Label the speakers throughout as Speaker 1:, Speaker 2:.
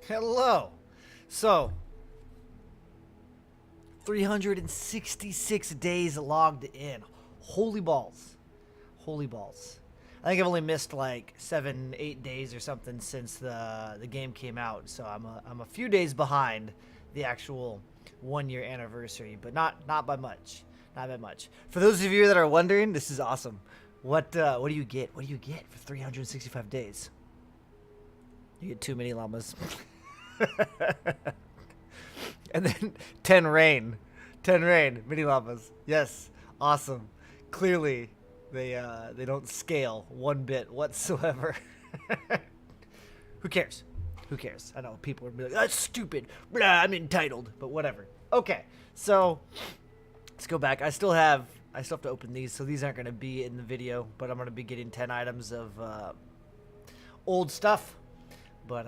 Speaker 1: Hello. So, 366 days logged in. Holy balls. Holy balls. I think I've only missed like 7, 8 days or something since the game came out. So I'm a few days behind the actual 1 year anniversary, but not by much. Not by much. For those of you that are wondering, this is awesome. What do you get? What do you get for 365 days? You get 2 mini llamas. And then 10 rain. 10 rain. Mini llamas. Yes. Awesome. Clearly, they don't scale one bit whatsoever. Who cares? Who cares? I know people are like, that's stupid. Blah, I'm entitled. But whatever. Okay. So, let's go back. I still have to open these, so these aren't going to be in the video, but I'm going to be getting 10 items of old stuff. But,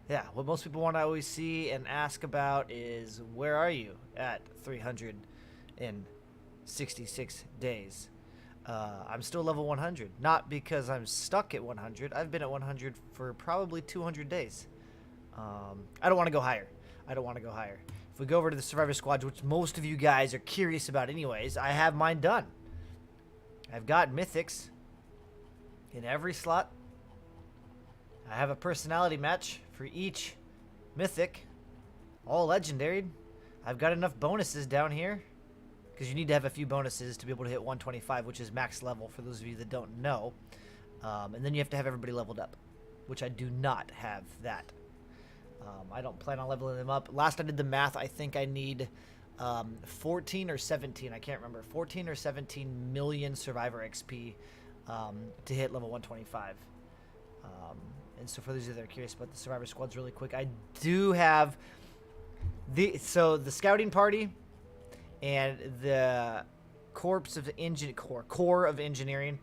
Speaker 1: yeah, what most people want to always see and ask about is, where are you at 366 days? I'm still level 100. Not because I'm stuck at 100. I've been at 100 for probably 200 days. I don't want to go higher. I don't want to go higher. If we go over to the Survivor Squad, which most of you guys are curious about anyways, I have mine done. I've got mythics in every slot. I have a personality match for each mythic, all legendary. I've got enough bonuses down here because you need to have a few bonuses to be able to hit 125, which is max level for those of you that don't know. And then you have to have everybody leveled up, which I do not have that. I don't plan on leveling them up. Last I did the math, I think I need 14 or 17, I can't remember, 14 or 17 million Survivor XP to hit level 125. And so for those of you that are curious about the Survivor Squads really quick, I do have the scouting party and the core of engineering,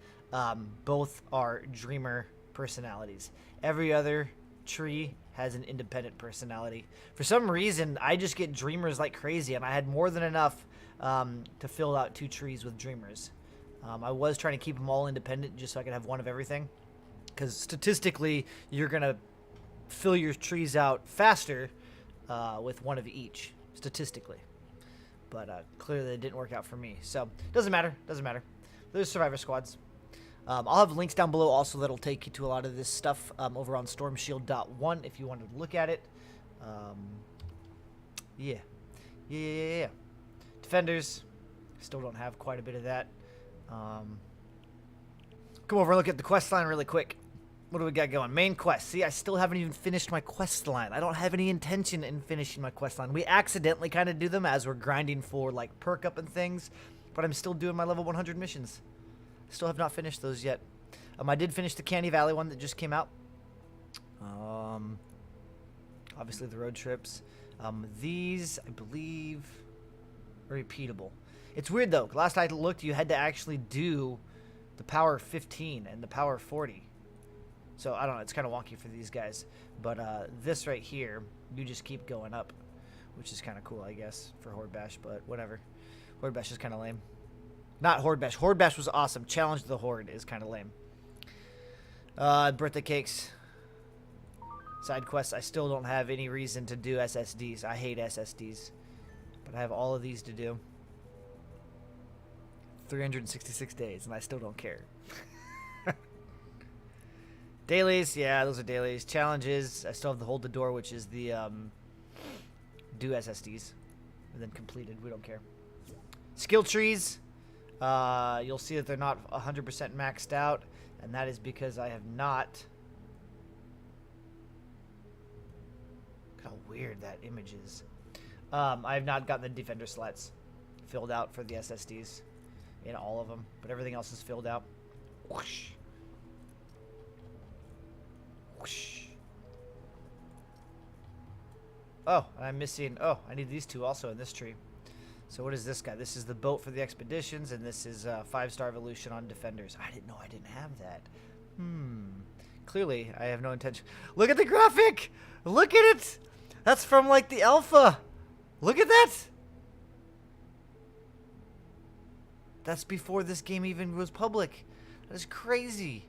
Speaker 1: both are dreamer personalities. Every other tree has an independent personality. For some reason, I just get dreamers like crazy, and I had more than enough to fill out 2 trees with dreamers. I was trying to keep them all independent just so I could have one of everything. Because statistically, you're going to fill your trees out faster with one of each, statistically. But clearly it didn't work out for me. So, doesn't matter. Doesn't matter. There's Survivor Squads. I'll have links down below also that'll take you to a lot of this stuff over on stormshield.one if you wanted to look at it. Yeah. Defenders. Still don't have quite a bit of that. Come over and look at the quest line really quick. What do we got going? Main quest. See, I still haven't even finished my quest line. I don't have any intention in finishing my quest line. We accidentally kind of do them as we're grinding for like perk up and things, but I'm still doing my level 100 missions. Still have not finished those yet. I did finish the Candy Valley one that just came out. Obviously the road trips. These, I believe, are repeatable. It's weird though. Last I looked, you had to actually do the power 15 and the power 40. So, I don't know. It's kind of wonky for these guys. But this right here, you just keep going up, which is kind of cool, I guess, for Horde Bash. But whatever. Horde Bash is kind of lame. Not Horde Bash. Horde Bash was awesome. Challenge the Horde is kind of lame. Birthday cakes. Side quests. I still don't have any reason to do SSDs. I hate SSDs. But I have all of these to do. 366 days, and I still don't care. Dailies, yeah, those are dailies. Challenges, I still have the hold the door, which is the do SSDs, and then completed. We don't care. Skill trees, you'll see that they're not 100% maxed out, and that is because I have not. Look how weird that image is. I have not gotten the defender slots filled out for the SSDs in all of them, but everything else is filled out. Whoosh. Oh, I'm missing. Oh, I need these 2 also in this tree. So what is this guy? This is the boat for the expeditions, and this is 5-star evolution on defenders. I didn't know I didn't have that. Clearly, I have no intention. Look at the graphic! Look at it! That's from like the alpha. Look at that! That's before this game even was public. That is crazy.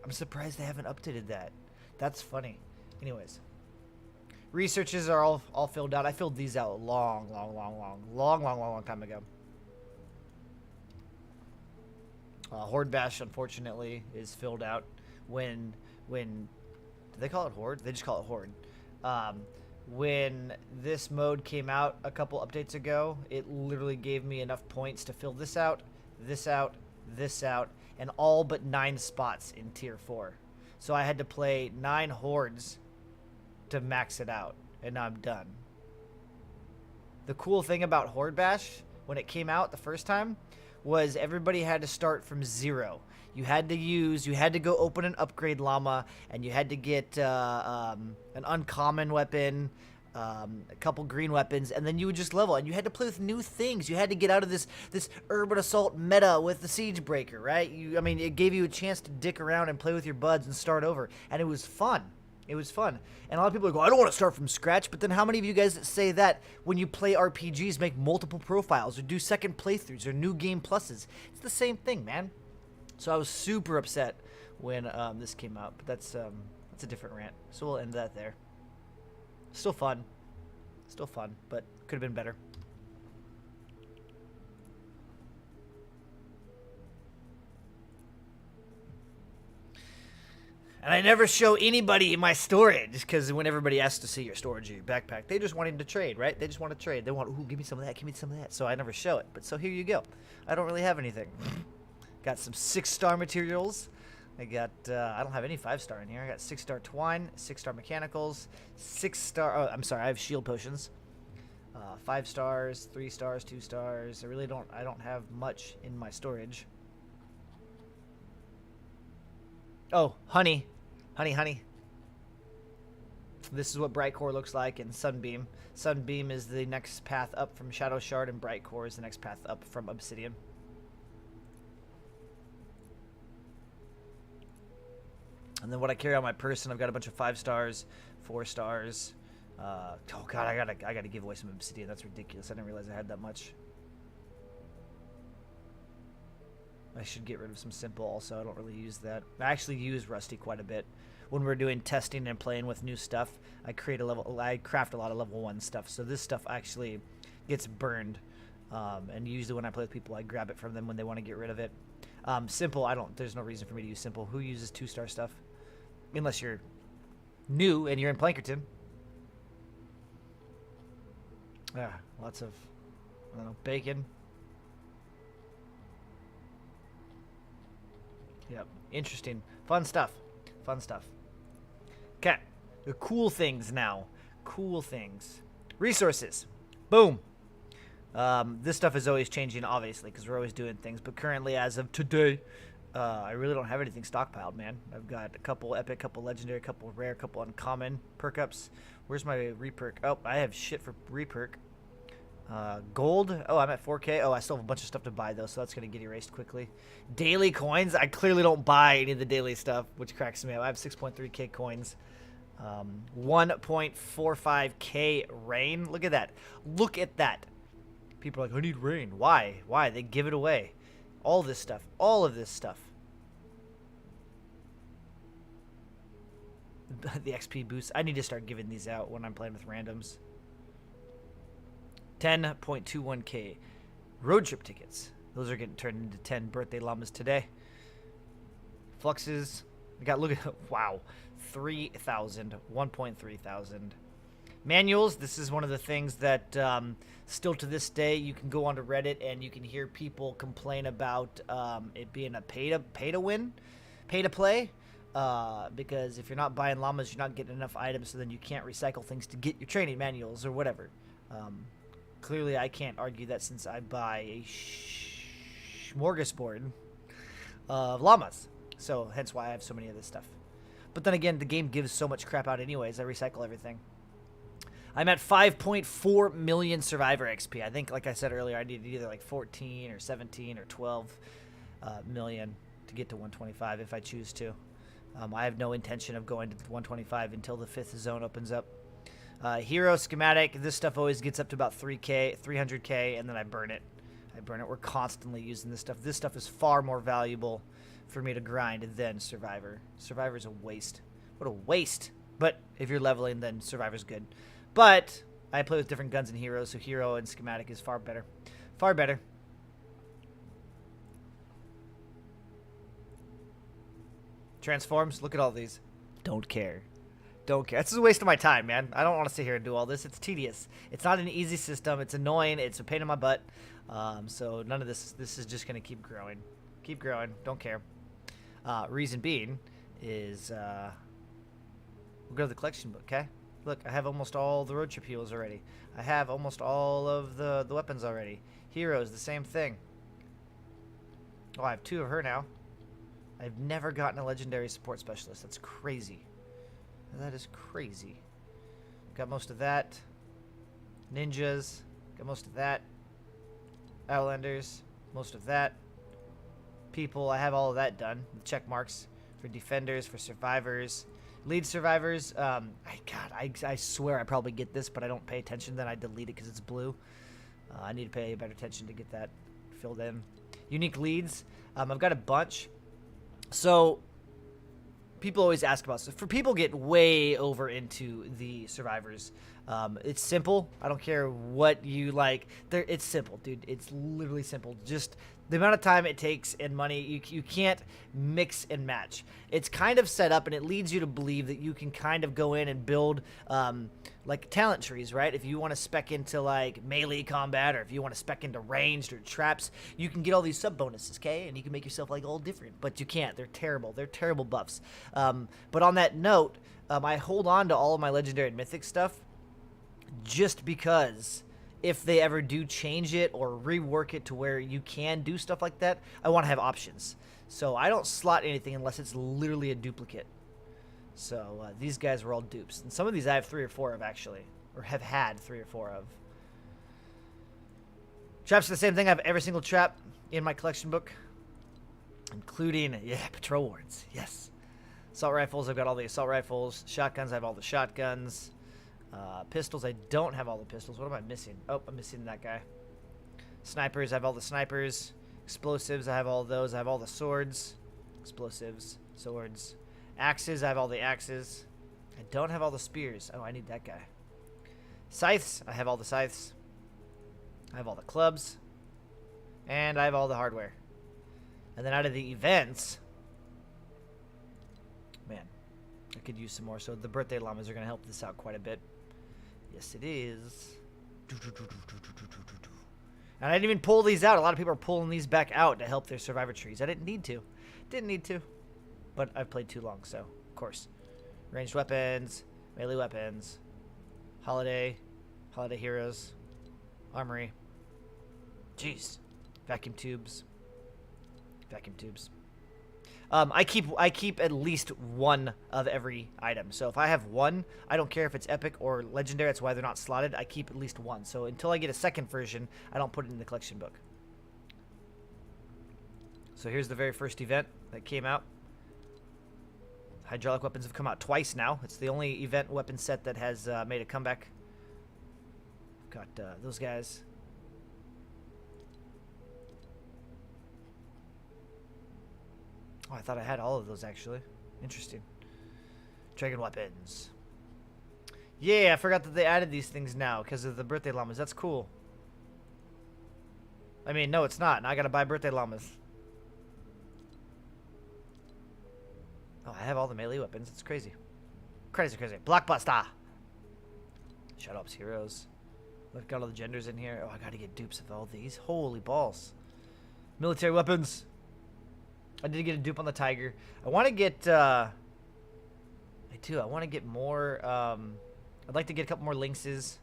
Speaker 1: I'm surprised they haven't updated that. That's funny. Anyways, researches are all filled out. I filled these out long time ago. Horde Bash, unfortunately, is filled out when do they call it Horde? They just call it Horde. When this mode came out a couple updates ago, it literally gave me enough points to fill this out, this out, this out, and all but 9 spots in Tier 4. So I had to play 9 Hordes to max it out, and now I'm done. The cool thing about Horde Bash, when it came out the first time, was everybody had to start from 0. You had to go open an upgrade llama, and you had to get an uncommon weapon, a couple green weapons, and then you would just level. And you had to play with new things. You had to get out of this urban assault meta with the siege breaker, right? It gave you a chance to dick around and play with your buds and start over, and it was fun. It was fun. And a lot of people go, I don't want to start from scratch. But then how many of you guys that say that when you play RPGs make multiple profiles or do second playthroughs or new game pluses? It's the same thing, man. So I was super upset when this came out. But that's a different rant. So we'll end that there. Still fun. Still fun, but could have been better. And I never show anybody my storage, because when everybody asks to see your storage or your backpack, they just wanting to trade, right? They just want to trade. They want, ooh, give me some of that, give me some of that. So I never show it. But so here you go. I don't really have anything. Got some 6-star materials. I got, I don't have any 5-star in here. I got 6-star twine, 6-star mechanicals, 6-star, oh, I'm sorry, I have shield potions. 5 stars, 3 stars, 2 stars. I don't have much in my storage. Oh, honey. Honey. This is what Bright Core looks like in Sunbeam. Sunbeam is the next path up from Shadow Shard, and Bright Core is the next path up from Obsidian. And then what I carry on my person, I've got a bunch of 5 stars, 4 stars. Oh god, I gotta give away some Obsidian. That's ridiculous. I didn't realize I had that much. I should get rid of some simple also. I don't really use that. I actually use Rusty quite a bit. When we're doing testing and playing with new stuff, I craft a lot of level 1 stuff. So this stuff actually gets burned. And usually when I play with people, I grab it from them when they want to get rid of it. Simple, there's no reason for me to use simple. Who uses 2-star stuff? Unless you're new and you're in Plankerton. Lots of, I don't know, bacon. Yep, interesting. Fun stuff. Okay, the cool things now. Cool things. Resources. Boom. This stuff is always changing, obviously, because we're always doing things. But currently, as of today, I really don't have anything stockpiled, man. I've got a couple epic, couple legendary, couple rare, couple uncommon perk ups. Where's my reperk? Oh, I have shit for reperk. Gold. Oh, I'm at 4K. Oh, I still have a bunch of stuff to buy, though, so that's going to get erased quickly. Daily coins. I clearly don't buy any of the daily stuff, which cracks me up. I have 6.3K coins. 1.45K rain. Look at that. Look at that. People are like, I need rain. Why? They give it away. All of this stuff. The XP boost. I need to start giving these out when I'm playing with randoms. 10.21K road trip tickets. Those are getting turned into 10 birthday llamas today. Fluxes. I got, look at, wow. 3,000. 1.3 thousand. Manuals. This is one of the things that still to this day you can go onto Reddit and you can hear people complain about it being a pay to play. Because if you're not buying llamas, you're not getting enough items, so then you can't recycle things to get your training manuals or whatever. Clearly, I can't argue that since I buy a smorgasbord of llamas. So, hence why I have so many of this stuff. But then again, the game gives so much crap out anyways. I recycle everything. I'm at 5.4 million Survivor XP. I think, like I said earlier, I need either like 14 or 17 or 12 million to get to 125 if I choose to. I have no intention of going to 125 until the 5th zone opens up. Hero schematic, this stuff always gets up to about 300k, and then I burn it. We're constantly using this stuff. This stuff is far more valuable for me to grind than Survivor. Survivor's a waste. What a waste. But if you're leveling, then Survivor's good. But I play with different guns and heroes, so hero and schematic is far better. Far better. Transforms. Look at all these. Don't care. Don't care. This is a waste of my time, man. I don't want to sit here and do all this. It's tedious. It's not an easy system. It's annoying. It's a pain in my butt. So none of this. This is just going to keep growing. Keep growing. Don't care. Reason being is we'll go to the collection book, okay? Look, I have almost all the road trip heals already. I have almost all of the weapons already. Heroes, the same thing. Oh, I have 2 of her now. I've never gotten a legendary support specialist. That's crazy. That is crazy. Got most of that. Ninjas. Got most of that. Outlanders. Most of that. People. I have all of that done. The check marks for defenders, for survivors. Lead survivors. I swear I probably get this, but I don't pay attention. Then I delete it because it's blue. I need to pay better attention to get that filled in. Unique leads. I've got a bunch. So people always ask about stuff. For people get way over into the survivors. It's simple. I don't care what you like. It's simple, dude. It's literally simple. Just the amount of time it takes and money, you can't mix and match. It's kind of set up, and it leads you to believe that you can kind of go in and build like talent trees, right? If you want to spec into like melee combat, or if you want to spec into ranged or traps, you can get all these sub bonuses, okay? And you can make yourself like all different, but you can't. They're terrible. They're terrible buffs. But on that note, I hold on to all of my legendary and mythic stuff just because if they ever do change it or rework it to where you can do stuff like that, I want to have options. So I don't slot anything unless it's literally a duplicate. So these guys were all dupes. And some of these I have 3 or 4 of, actually. Or have had 3 or 4 of. Traps are the same thing. I have every single trap in my collection book. Including, yeah, patrol wards. Yes. Assault rifles, I've got all the assault rifles. Shotguns, I have all the shotguns. Pistols, I don't have all the pistols. What am I missing? Oh, I'm missing that guy. Snipers, I have all the snipers. Explosives, I have all those. I have all the swords. Explosives, swords. Axes, I have all the axes. I don't have all the spears. Oh, I need that guy. Scythes, I have all the scythes. I have all the clubs. And I have all the hardware. And then out of the events, man, I could use some more. So the birthday llamas are going to help this out quite a bit. Yes, it is. And I didn't even pull these out. A lot of people are pulling these back out to help their survivor trees. I didn't need to. Didn't need to. But I've played too long, so of course. Ranged weapons, melee weapons, holiday heroes, armory. Jeez. Vacuum tubes. I keep at least 1 of every item. So if I have 1, I don't care if it's epic or legendary. That's why they're not slotted. I keep at least 1. So until I get a second version, I don't put it in the collection book. So here's the very first event that came out. Hydraulic weapons have come out twice now. It's the only event weapon set that has made a comeback. Got those guys. Oh, I thought I had all of those, actually. Interesting. Dragon weapons. Yeah, I forgot that they added these things now because of the birthday llamas. That's cool. I mean, no, it's not. Now I gotta buy birthday llamas. Oh, I have all the melee weapons. It's crazy. Crazy. Blockbuster. Shut up, heroes. Look, got all the genders in here. Oh, I gotta get dupes of all these. Holy balls. Military weapons. I did get a dupe on the tiger. I want to get, I want to get more, I'd like to get a couple more lynxes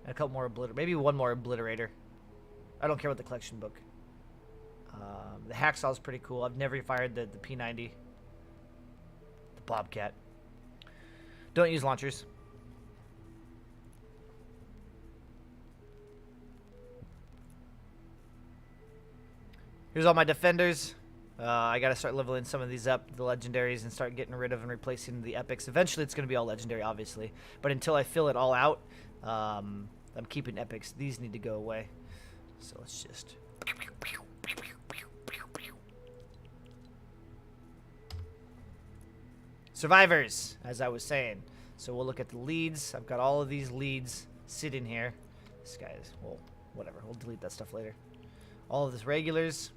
Speaker 1: and a couple more maybe 1 more obliterator. I don't care about the collection book. The hacksaw is pretty cool. I've never fired the P90. The bobcat. Don't use launchers. Here's all my defenders. I gotta start leveling some of these up, the legendaries, and start getting rid of and replacing the epics. Eventually, it's gonna be all legendary, obviously. But until I fill it all out, I'm keeping epics. These need to go away. So let's just... Survivors, as I was saying. So we'll look at the leads. I've got all of these leads sitting here. This guy's, well, whatever. We'll delete that stuff later. All of this regulars.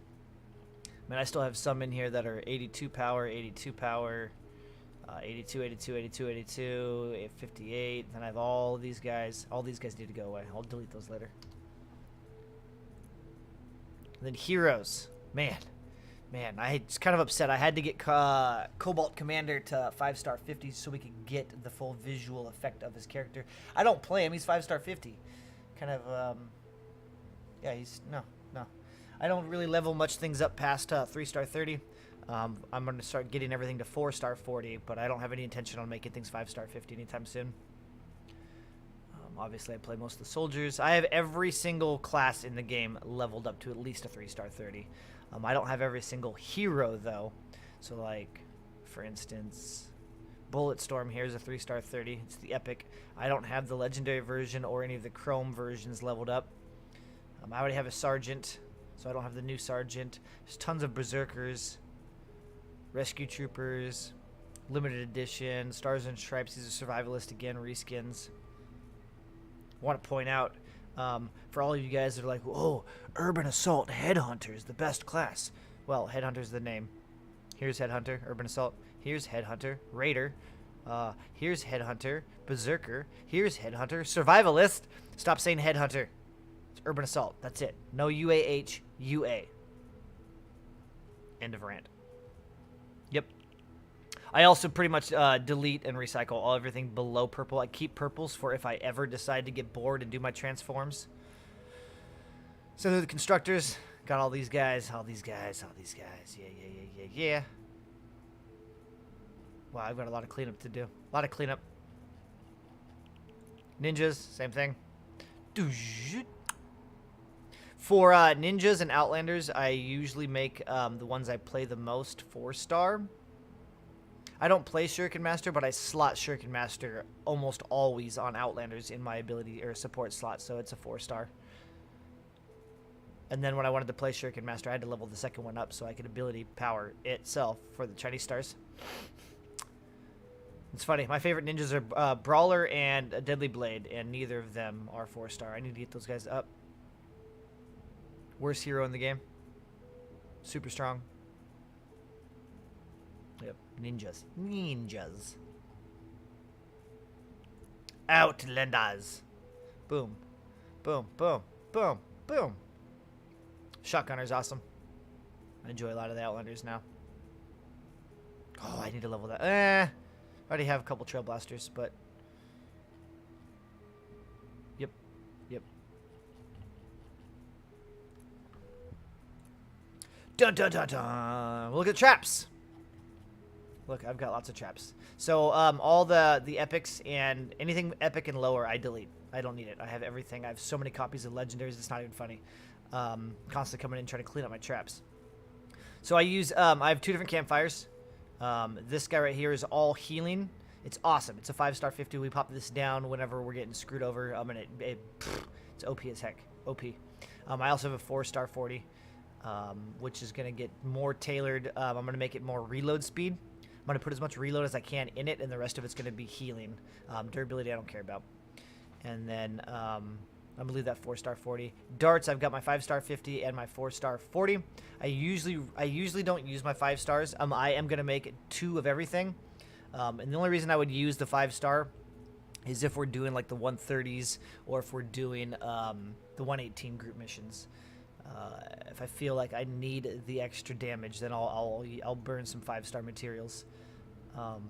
Speaker 1: I mean, I still have some in here that are 82 power, 82 power, 82, 82, 82, 82, 58. Then I have all these guys. All these guys need to go away. I'll delete those later. And then heroes. Man, I was kind of upset. I had to get Cobalt Commander to 5-star 50 so we could get the full visual effect of his character. I don't play him. He's 5-star 50. Kind of, yeah, he's, no. I don't really level much things up past 3-star 30. I'm going to start getting everything to 4-star 40, but I don't have any intention on making things 5-star 50 anytime soon. Obviously, I play most of the soldiers. I have every single class in the game leveled up to at least a 3-star 30. I don't have every single hero, though. So, like, for instance, Bulletstorm here is a 3-star 30. It's the epic. I don't have the legendary version or any of the chrome versions leveled up. I already have a sergeant, so I don't have the new sergeant. There's tons of berserkers, rescue troopers, limited edition, stars and stripes. These are survivalist again, reskins. I want to point out, for all of you guys that are like, oh, Urban Assault Headhunter is the best class. Well, Headhunter's the name. Here's Headhunter, Urban Assault. Here's Headhunter, Raider. Here's Headhunter, Berserker. Here's Headhunter, Survivalist. Stop saying Headhunter. It's Urban Assault. That's it. No UAH, UA. End of rant. Yep. I also pretty much delete and recycle everything below purple. I keep purples for if I ever decide to get bored and do my transforms. So they're the constructors. Got all these guys, all these guys, all these guys. Yeah. Wow, I've got a lot of cleanup to do. A lot of cleanup. Ninjas, same thing. For ninjas and outlanders, I usually make the ones I play the most 4-star. I don't play Shuriken Master, but I slot Shuriken Master almost always on Outlanders in my ability or support slot, so it's a 4-star. And then when I wanted to play Shuriken Master, I had to level the second one up so I could ability power itself for the Chinese stars. It's funny. My favorite ninjas are Brawler and Deadly Blade, and neither of them are 4-star. I need to get those guys up. Worst hero in the game. Super strong. Yep, ninjas. Outlanders. Boom. Shotgunner's awesome. I enjoy a lot of the Outlanders now. Oh, I need to level that. I already have a couple Trailblasters, but... Yep. Dun. Look at traps. Look, I've got lots of traps. So all the epics and anything epic and lower, I delete. I don't need it. I have everything. I have so many copies of legendaries. It's not even funny. Constantly coming in trying to clean up my traps. So I use. I have 2 different campfires. This guy right here is all healing. It's awesome. It's a 5-star 50. We pop this down whenever we're getting screwed over. It's OP as heck. OP. I also have a 4-star 40, which is gonna get more tailored. I'm gonna make it more reload speed. I'm going to put as much reload as I can in it, and the rest of it's going to be healing. Durability I don't care about. And then I'm going to leave that 4-star 40. Darts, I've got my 5-star 50 and my 4-star 40. I usually don't use my 5 stars. I am going to make 2 of everything. And the only reason I would use the 5-star is if we're doing like the 130s or if we're doing the 118 group missions. If I feel like I need the extra damage, then I'll burn some 5-star materials. But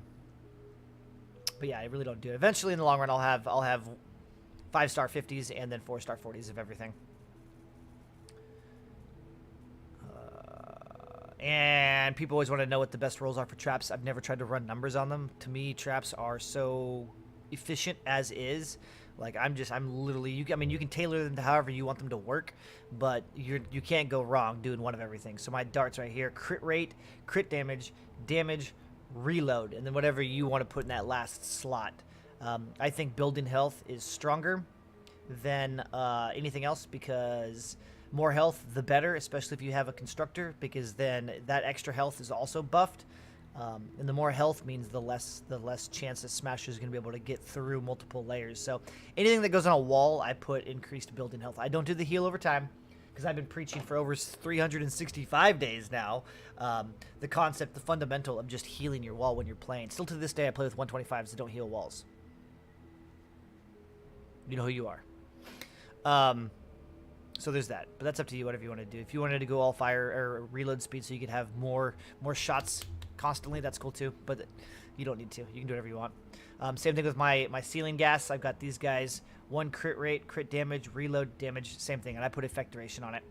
Speaker 1: yeah, I really don't do it. Eventually, in the long run, I'll have 5-star 50s and then 4-star 40s of everything. And people always want to know what the best rolls are for traps. I've never tried to run numbers on them. To me, traps are so efficient as is. Like I'm literally. I mean, you can tailor them to however you want them to work, but you can't go wrong doing one of everything. So my darts right here: crit rate, crit damage, reload, and then whatever you want to put in that last slot. I think building health is stronger than anything else because more health the better, especially if you have a constructor, because then that extra health is also buffed. And the more health means the less chance that Smasher is going to be able to get through multiple layers. So anything that goes on a wall, I put increased build-in health. I don't do the heal over time because I've been preaching for over 365 days now. The concept, the fundamental of just healing your wall when you're playing. Still to this day, I play with 125s that don't heal walls. You know who you are. So there's that, but that's up to you, whatever you want to do. If you wanted to go all fire or reload speed so you could have more shots constantly, that's cool too, but you don't need to. You can do whatever you want. Same thing with my ceiling gas. I've got these guys, 1 crit rate, crit damage, reload damage, same thing, and I put effect duration on it.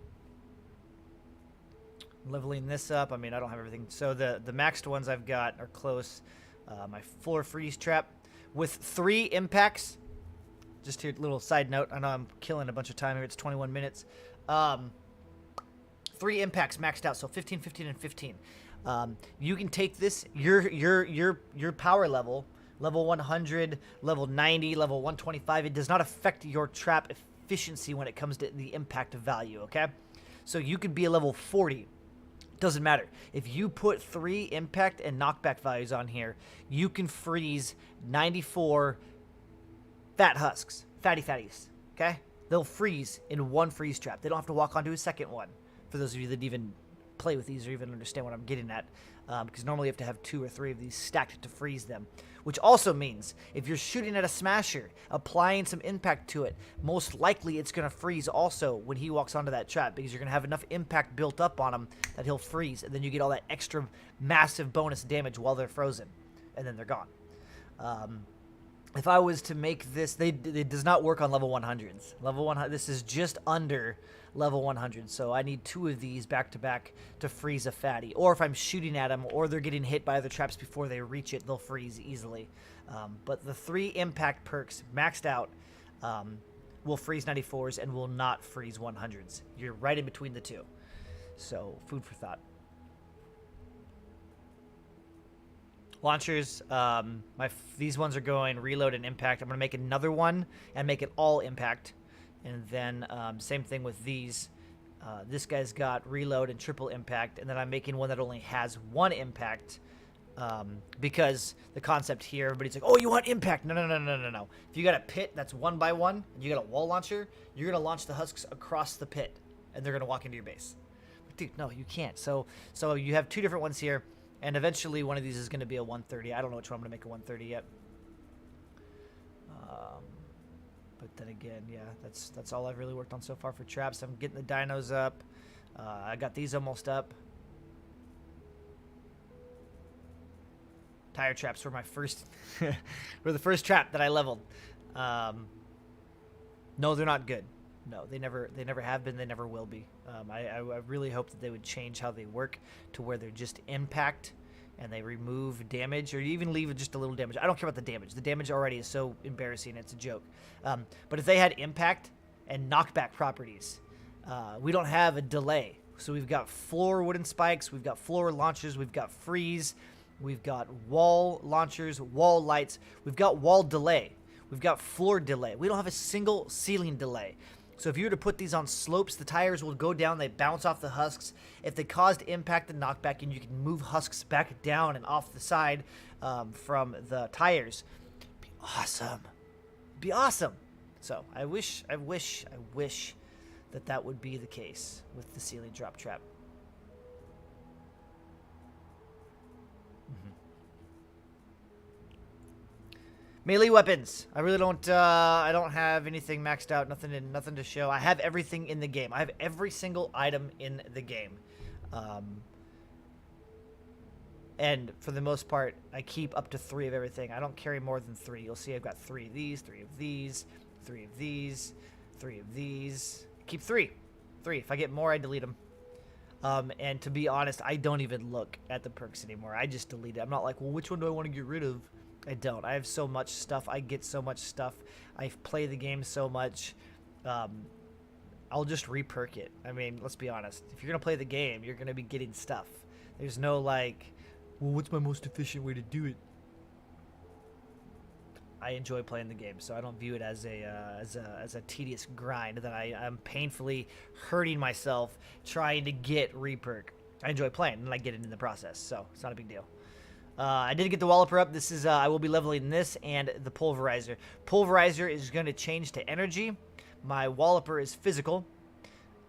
Speaker 1: Leveling this up, I mean, I don't have everything. So the maxed ones I've got are close. My floor freeze trap with 3 impacts. Just here, little side note. I know I'm killing a bunch of time here. It's 21 minutes. 3 impacts maxed out, so 15, 15, and 15. You can take this your power level 100, level 90, level 125. It does not affect your trap efficiency when it comes to the impact value. Okay, so you could be a level 40. Doesn't matter. If you put 3 impact and knockback values on here, you can freeze 94 fat husks, fatties, okay? They'll freeze in 1 freeze trap. They don't have to walk onto a second one. For those of you that even play with these or even understand what I'm getting at, because normally you have to have 2 or 3 of these stacked to freeze them, which also means if you're shooting at a smasher, applying some impact to it, most likely it's going to freeze also when he walks onto that trap, because you're going to have enough impact built up on him that he'll freeze, and then you get all that extra massive bonus damage while they're frozen, and then they're gone. If I was to make this, it does not work on level 100s. Level 100, this is just under level 100, so I need 2 of these back to back to freeze a fatty. Or if I'm shooting at them, or they're getting hit by other traps before they reach it, they'll freeze easily. But the 3 impact perks maxed out will freeze 94s and will not freeze 100s. You're right in between the 2. So food for thought. Launchers, these ones are going reload and impact. I'm going to make another one and make it all impact. And then same thing with these. This guy's got reload and triple impact. And then I'm making one that only has 1 impact. Because the concept here, everybody's like, oh, you want impact. No. If you got a pit that's 1 by 1, and you got a wall launcher, you're going to launch the husks across the pit. And they're going to walk into your base. But dude, no, you can't. So you have 2 different ones here. And eventually one of these is going to be a 130. I don't know which one I'm going to make a 130 yet. But then again, yeah, that's all I've really worked on so far for traps. I'm getting the dinos up. I got these almost up. Tire traps were my first, were the first trap that I leveled. No, they're not good. No, they never have been. They never will be. I really hope that they would change how they work to where they're just impact and they remove damage, or even leave just a little damage. I don't care about the damage. The damage already is so embarrassing. It's a joke. But if they had impact and knockback properties, we don't have a delay. So we've got floor wooden spikes. We've got floor launchers. We've got freeze. We've got wall launchers, wall lights. We've got wall delay. We've got floor delay. We don't have a single ceiling delay. So if you were to put these on slopes, the tires will go down, they bounce off the husks. If they caused impact and knockback, and you can move husks back down and off the side from the tires, it'd be awesome. It'd be awesome. So I wish that would be the case with the ceiling drop trap. Melee weapons. I really don't. I don't have anything maxed out. Nothing to show. I have everything in the game. I have every single item in the game, and for the most part, I keep up to 3 of everything. I don't carry more than 3. You'll see I've got 3 of these, 3 of these, 3 of these, 3 of these. Keep 3. If I get more, I delete them. And to be honest, I don't even look at the perks anymore. I just delete it. I'm not like, well, which one do I want to get rid of? I don't. I have so much stuff. I get so much stuff. I play the game so much. I'll just re-perk it. I mean, let's be honest. If you're going to play the game, you're going to be getting stuff. There's no like, well, what's my most efficient way to do it? I enjoy playing the game, so I don't view it as a tedious grind that I'm painfully hurting myself trying to get re-perk. I enjoy playing, and I get it in the process, so it's not a big deal. I did get the Walloper up. This is I will be leveling this and the Pulverizer. Pulverizer is going to change to energy. My Walloper is physical.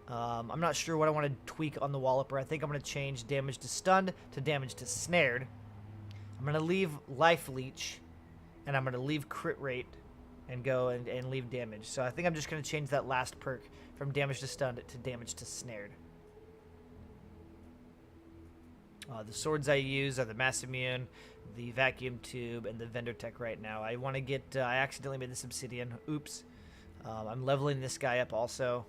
Speaker 1: I'm not sure what I want to tweak on the Walloper. I think I'm going to change damage to stunned to damage to snared. I'm going to leave life leech, and I'm going to leave crit rate and go and leave damage. So I think I'm just going to change that last perk from damage to stunned to damage to snared. The swords I use are the Mass Immune, the Vacuum Tube, and the Vendor Tech right now. I want to get... I accidentally made this Obsidian. Oops. I'm leveling this guy up also.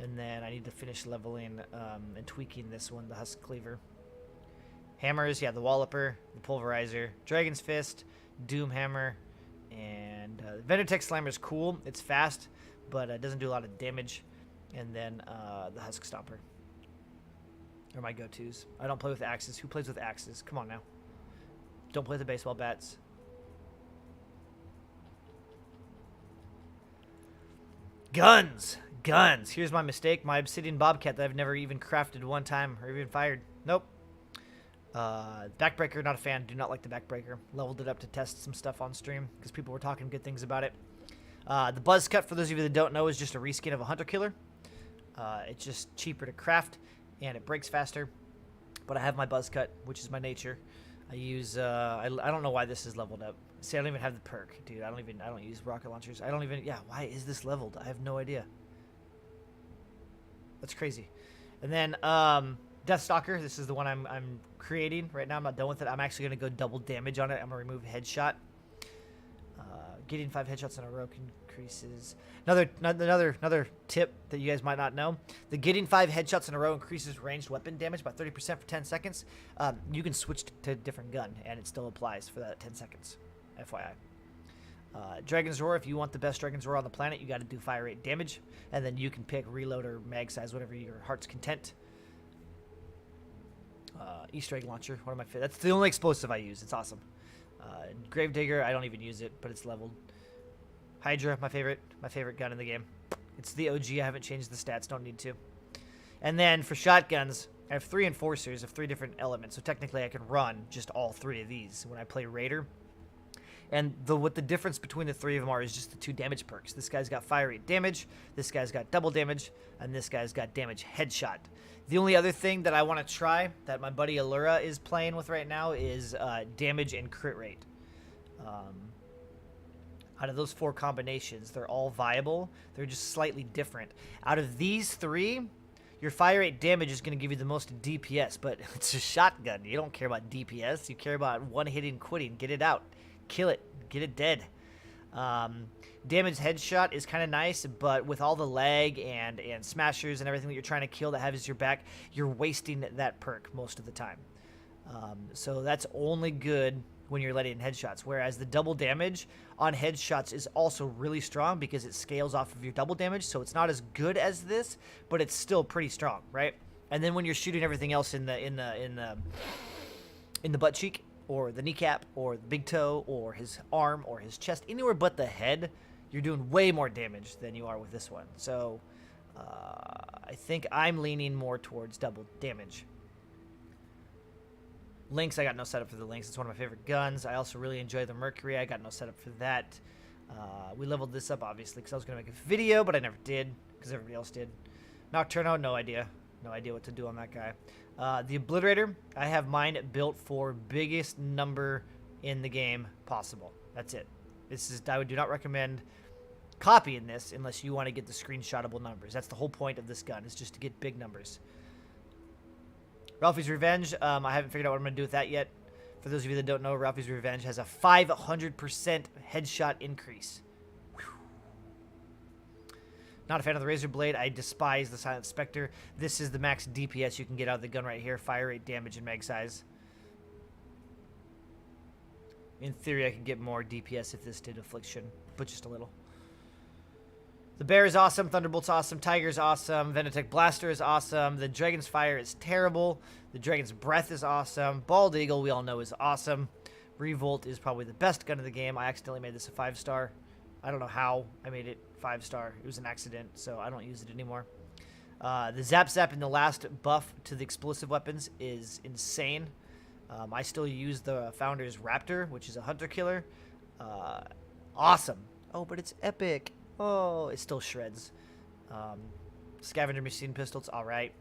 Speaker 1: And then I need to finish leveling and tweaking this one, the Husk Cleaver. Hammers, yeah, the Walloper, the Pulverizer, Dragon's Fist, Doom Hammer, and Vendor Tech Slammer is cool. It's fast, but it doesn't do a lot of damage. And then the Husk Stomper are my go-tos. I don't play with axes. Who plays with axes? Come on now. Don't play with the baseball bats. Guns! Guns! Here's my mistake. My Obsidian Bobcat that I've never even crafted one time or even fired. Nope. Backbreaker, not a fan. Do not like the Backbreaker. Leveled it up to test some stuff on stream because people were talking good things about it. The Buzz Cut, for those of you that don't know, is just a reskin of a Hunter Killer. It's just cheaper to craft, and it breaks faster. But I have my Buzz Cut, which is my nature. I use, I don't know why this is leveled up. See, I don't even have the perk, dude. I don't use rocket launchers. Yeah, why is this leveled? I have no idea. That's crazy. And then, Deathstalker, this is the one I'm creating right now. I'm not done with it. I'm actually going to go double damage on it. I'm going to remove headshot. Getting 5 headshots in a row increases. Another tip that you guys might not know. The getting 5 headshots in a row increases ranged weapon damage by 30% for 10 seconds. You can switch to a different gun, and it still applies for that 10 seconds. FYI. Dragon's Roar, if you want the best Dragon's Roar on the planet, you got to do fire rate damage. And then you can pick reload or mag size, whatever your heart's content. Easter egg launcher, one of my favorites. That's the only explosive I use. It's awesome. Gravedigger, I don't even use it, but it's leveled. Hydra, my favorite gun in the game. It's the OG. I haven't changed the stats. Don't need to. And then for shotguns, I have 3 enforcers of 3 different elements. So technically, I can run just all 3 of these when I play Raider. And what the difference between the 3 of them are is just the 2 damage perks. This guy's got fire rate damage, this guy's got double damage, and this guy's got damage headshot. The only other thing that I want to try that my buddy Allura is playing with right now is damage and crit rate. Out of those 4 combinations, they're all viable. They're just slightly different. Out of these 3, your fire rate damage is going to give you the most DPS, but it's a shotgun. You don't care about DPS. You care about one hit and quitting. Get it out. Kill it. Get it dead. Damage headshot is kind of nice, but with all the lag and smashers and everything that you're trying to kill that has your back, you're wasting that perk most of the time. So that's only good when you're letting in headshots, whereas the double damage on headshots is also really strong because it scales off of your double damage, so it's not as good as this, but it's still pretty strong, right? And then when you're shooting everything else in the butt cheek, or the kneecap, or the big toe, or his arm, or his chest, anywhere but the head, you're doing way more damage than you are with this one. So I think I'm leaning more towards double damage. Lynx, I got no setup for the Lynx. It's one of my favorite guns. I also really enjoy the Mercury. I got no setup for that. We leveled this up, obviously, because I was going to make a video, but I never did, because everybody else did. Nocturno, no idea. No idea what to do on that guy. The Obliterator, I have mine built for biggest number in the game possible. That's it. I do not recommend copying this unless you want to get the screenshotable numbers. That's the whole point of this gun, is just to get big numbers. Ralphie's Revenge, I haven't figured out what I'm going to do with that yet. For those of you that don't know, Ralphie's Revenge has a 500% headshot increase. Not a fan of the Razor Blade. I despise the Silent Spectre. This is the max DPS you can get out of the gun right here. Fire rate, damage, and mag size. In theory, I could get more DPS if this did Affliction, but just a little. The Bear is awesome. Thunderbolt's awesome. Tiger's awesome. Venatech Blaster is awesome. The Dragon's Fire is terrible. The Dragon's Breath is awesome. Bald Eagle, we all know, is awesome. Revolt is probably the best gun of the game. I accidentally made this a 5-star. I don't know how I made it 5-star. It was an accident, so I don't use it anymore. The Zap Zap in the last buff to the explosive weapons is insane. I still use the Founder's Raptor, which is a hunter killer. Awesome. Oh, but it's epic. Oh, it still shreds. Scavenger machine pistols, all right.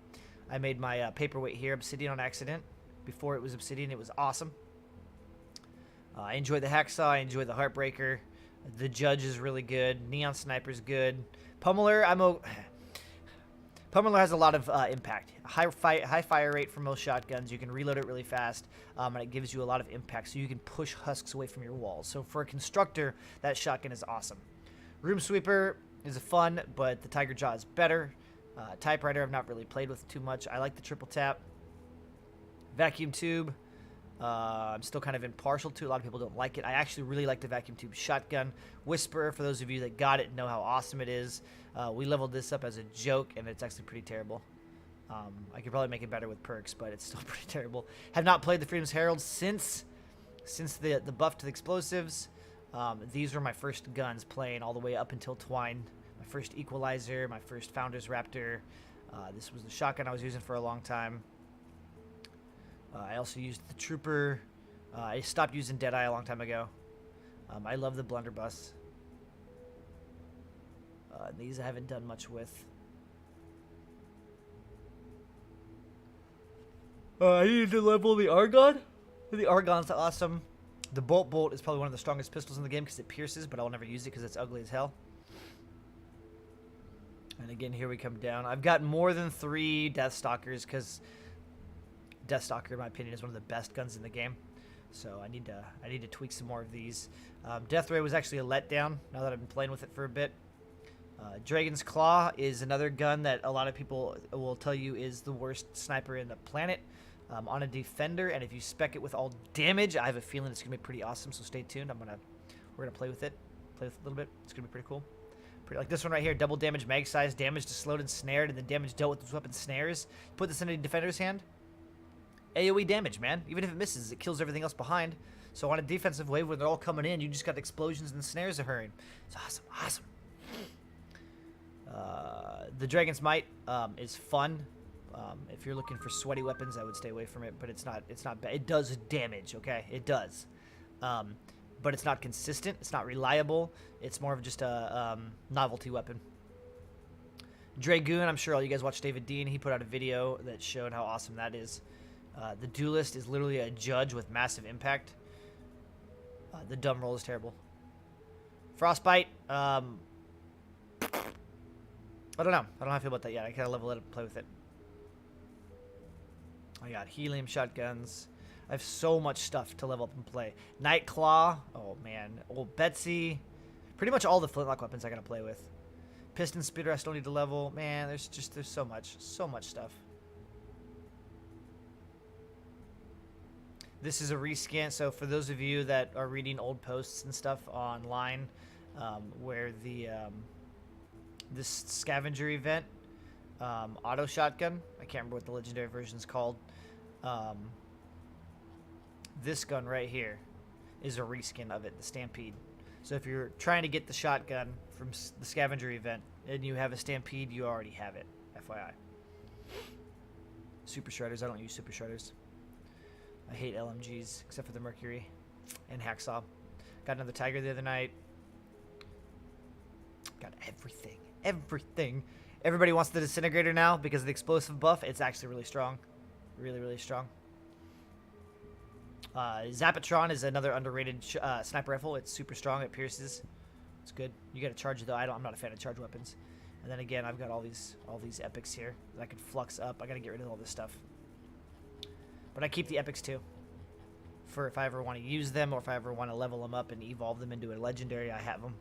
Speaker 1: I made my paperweight here obsidian on accident. Before it was obsidian, it was awesome. I enjoy the hacksaw. I enjoy the heartbreaker. The judge is really good. Neon sniper's good. Pummeler, Pummeler has a lot of impact. High fire rate for most shotguns. You can reload it really fast, and it gives you a lot of impact, so you can push husks away from your walls. So for a constructor, that shotgun is awesome. Room sweeper is fun, but the Tiger Jaw is better. Typewriter I've not really played with too much. I like the triple tap. Vacuum tube, I'm still kind of impartial to. A lot of people don't like it. I actually really like the vacuum tube shotgun. Whisperer, for those of you that got it, know how awesome it is. We leveled this up as a joke, and it's actually pretty terrible. I could probably make it better with perks, but it's still pretty terrible. Have not played the Freedom's Herald since the buff to the explosives. These were my first guns playing all the way up until Twine. My first Equalizer, my first Founder's Raptor. This was the shotgun I was using for a long time. I also used the Trooper. I stopped using Deadeye a long time ago. I love the Blunderbuss. These I haven't done much with. I needed to level the Argon. The Argon's awesome. The Bolt is probably one of the strongest pistols in the game because it pierces, but I'll never use it because it's ugly as hell. And again, here we come down. I've got more than 3 Deathstalkers because Deathstalker, in my opinion, is one of the best guns in the game. So I need to tweak some more of these. Death Ray was actually a letdown now that I've been playing with it for a bit. Dragon's Claw is another gun that a lot of people will tell you is the worst sniper in the planet. On a defender, and if you spec it with all damage, I have a feeling it's gonna be pretty awesome. So stay tuned. We're gonna play with it a little bit. It's gonna be pretty cool. Pretty like this one right here. Double damage, mag size, damage to slowed and snared, and then damage dealt with this weapon snares. Put this in a defender's hand. AoE damage, man. Even if it misses, it kills everything else behind. So on a defensive wave, when they're all coming in, you just got explosions and snares occurring. It's awesome, awesome. The Dragon's Might is fun. If you're looking for sweaty weapons, I would stay away from it, but it's not bad. It does damage, okay? It does. But it's not consistent. It's not reliable. It's more of just a novelty weapon. Dragoon, I'm sure all you guys watched David Dean. He put out a video that showed how awesome that is. The Duelist is literally a judge with massive impact. The Dumb Roll is terrible. Frostbite, I don't know. I don't know how I feel about that yet. I gotta level it up and play with it. I got helium shotguns. I have so much stuff to level up and play. Nightclaw. Oh, man. Old Betsy. Pretty much all the flintlock weapons I gotta play with. Piston Speeder I still need to level. Man, there's so much. So much stuff. This is a rescan. So for those of you that are reading old posts and stuff online, where the this scavenger event, auto shotgun, I can't remember what the legendary version is called. This gun right here is a reskin of it, the Stampede. So if you're trying to get the shotgun from the scavenger event and you have a Stampede, you already have it, FYI. Super Shredders, I don't use Super Shredders. I hate LMGs, except for the Mercury and Hacksaw. Got another Tiger the other night. Got everything. Everything. Everybody wants the Disintegrator now because of the explosive buff. It's actually really strong. Really, really strong. Zapatron is another underrated sniper rifle. It's super strong. It pierces. It's good. You got to charge it though. I'm not a fan of charge weapons. And then again, I've got all these epics here that I can flux up. I got to get rid of all this stuff. But I keep the epics too. For if I ever want to use them or if I ever want to level them up and evolve them into a legendary, I have them.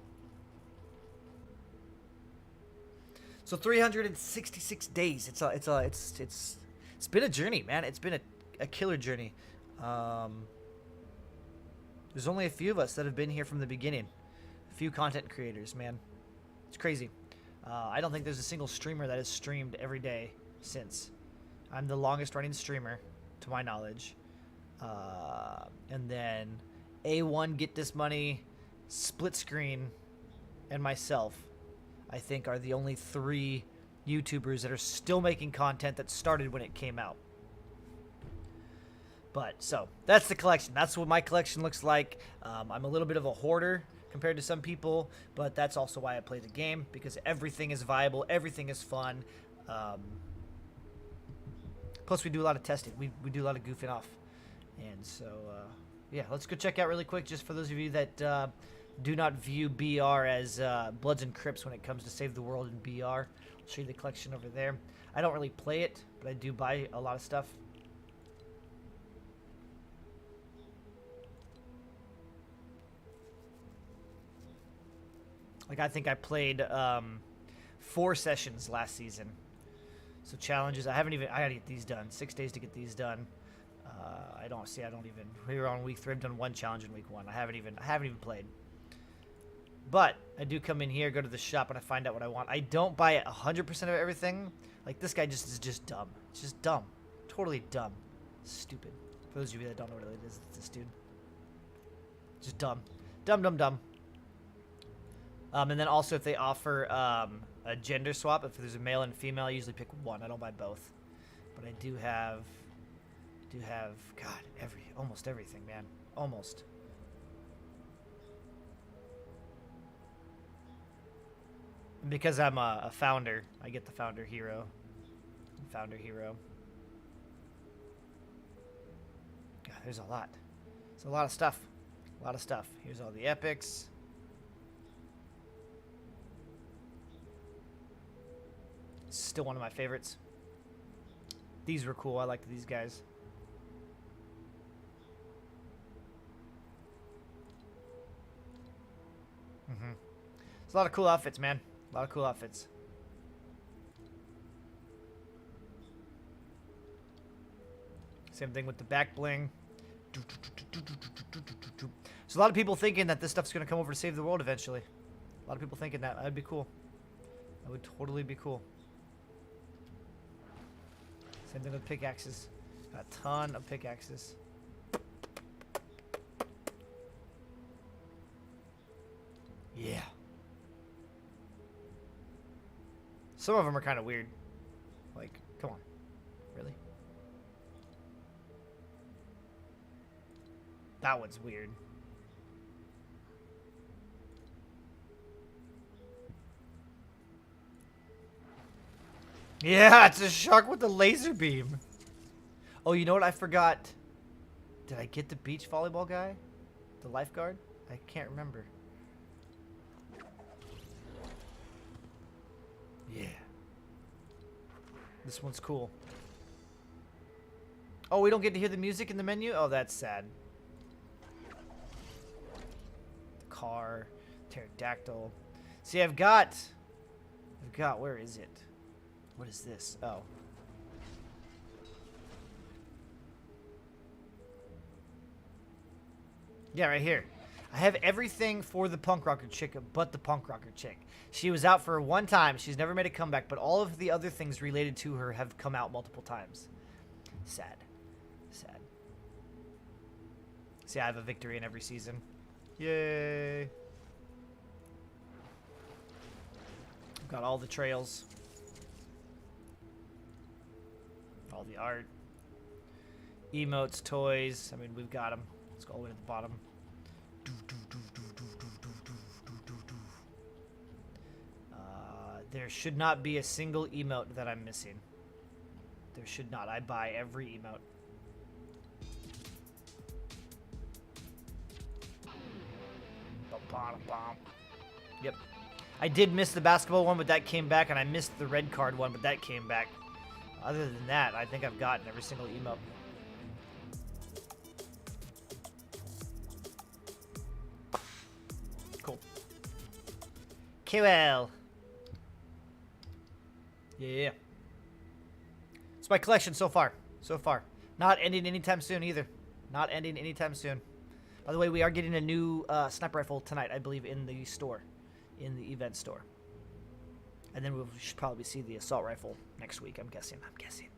Speaker 1: So 366 days. It's been a journey, man. It's been a killer journey. There's only a few of us that have been here from the beginning. A few content creators, man. It's crazy. I don't think there's a single streamer that has streamed every day since. I'm the longest running streamer, to my knowledge. And then A1 Get This Money, Split Screen, and myself, I think, are the only 3 YouTubers that are still making content that started when it came out. But so that's the collection. That's what my collection looks like. I'm a little bit of a hoarder compared to some people, but that's also why I play the game, because everything is viable, everything is fun. Plus, we do a lot of testing. We do a lot of goofing off. And so, yeah, let's go check out really quick, just for those of you that do not view BR as Bloods and Crips when it comes to Save the World in BR. I'll show you the collection over there. I don't really play it, but I do buy a lot of stuff. Like, I think I played 4 sessions last season. So challenges, I gotta get these done. 6 days to get these done. I don't even, we're on week 3. I've done 1 challenge in week 1. I haven't even played. But I do come in here, go to the shop, and I find out what I want. I don't buy 100% of everything. Like, this guy is just dumb. It's just dumb. Totally dumb. Stupid. For those of you that don't know what it is, it's this dude. Just dumb. Dumb. And then also, if they offer a gender swap, if there's a male and female, I usually pick one. I don't buy both. But I do have, God, almost everything, man. Almost. And because I'm a founder, I get the founder hero. God, there's a lot. It's a lot of stuff. Here's all the epics. Still one of my favorites. These were cool. I liked these guys. It's a lot of cool outfits, man. A lot of cool outfits. Same thing with the back bling. So a lot of people thinking that this stuff's going to come over to save the world eventually. A lot of people thinking that. That'd be cool. That would totally be cool. Same thing with pickaxes. Got a ton of pickaxes. Yeah. Some of them are kind of weird. Like, come on. Really? That one's weird. Yeah, it's a shark with a laser beam. Oh, you know what I forgot? Did I get the beach volleyball guy? The lifeguard? I can't remember. Yeah. This one's cool. Oh, we don't get to hear the music in the menu? Oh, that's sad. The car. Pterodactyl. See, I've got, where is it? What is this? Oh. Yeah, right here. I have everything for the punk rocker chick but the punk rocker chick. She was out for one time. She's never made a comeback, but all of the other things related to her have come out multiple times. Sad. Sad. See, I have a victory in every season. Yay. I've got all the trails. All the art. Emotes, toys. I mean, we've got them. Let's go all the way to the bottom. There should not be a single emote that I'm missing. There should not. I buy every emote. Yep. I did miss the basketball one, but that came back, and I missed the red card one, but that came back. Other than that, I think I've gotten every single emote. Cool. QL. Yeah. It's my collection so far. So far. Not ending anytime soon either. Not ending anytime soon. By the way, we are getting a new sniper rifle tonight, I believe, in the store. In the event store. And then we should probably see the assault rifle next week, I'm guessing. I'm guessing.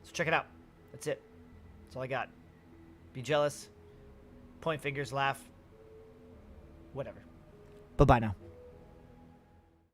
Speaker 1: So check it out. That's it. That's all I got. Be jealous. Point fingers, laugh. Whatever. Bye-bye now.